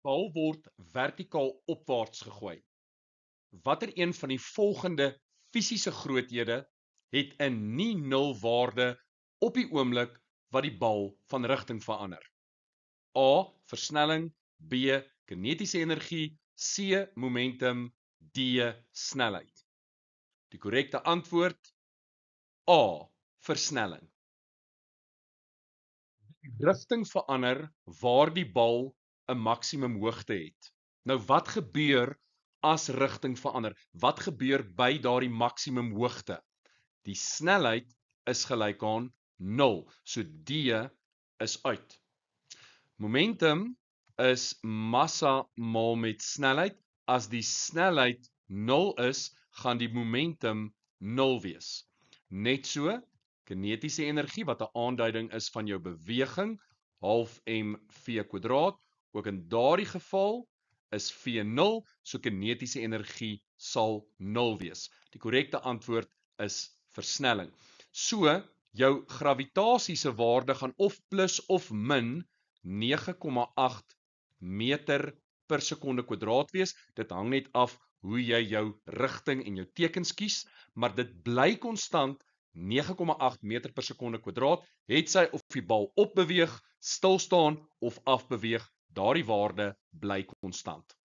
Bal word vertikaal opwaarts gegooi. Watter een van die volgende fisiese groothede het 'n nie-nul waarde op die oomblik wat die bal van rigting verander? A. Versnelling, B. Kinetiese energie, C. Momentum, D. Snelheid. Die korrekte antwoord A. Versnelling. Die rigting verander waar die bal 'n maksimum hoogte het. Nou wat gebeur as rigting verander? Wat gebeur by daardie maksimum hoogte? Die snelheid is gelyk aan 0. So D is uit. Momentum is massa maal met snelheid. As die snelheid 0 is, gaan die momentum 0 wees. Net so, kinetiese energie wat 'n aanduiding is van jou beweging, half mv². Ook in daardie geval is V 0, so kinetiese energie sal 0 wees. Die korrekte antwoord is versnelling. So, jou gravitasie se waarde gaan of plus of min 9,8 meter per sekonde kwadraat wees. Dit hang net af hoe jy jou rigting en jou tekens kies, maar dit bly konstant 9,8 meter per sekonde kwadraat, het sy of die bal opbeweeg, stil staan of afbeweeg, daardie waarde bly konstant.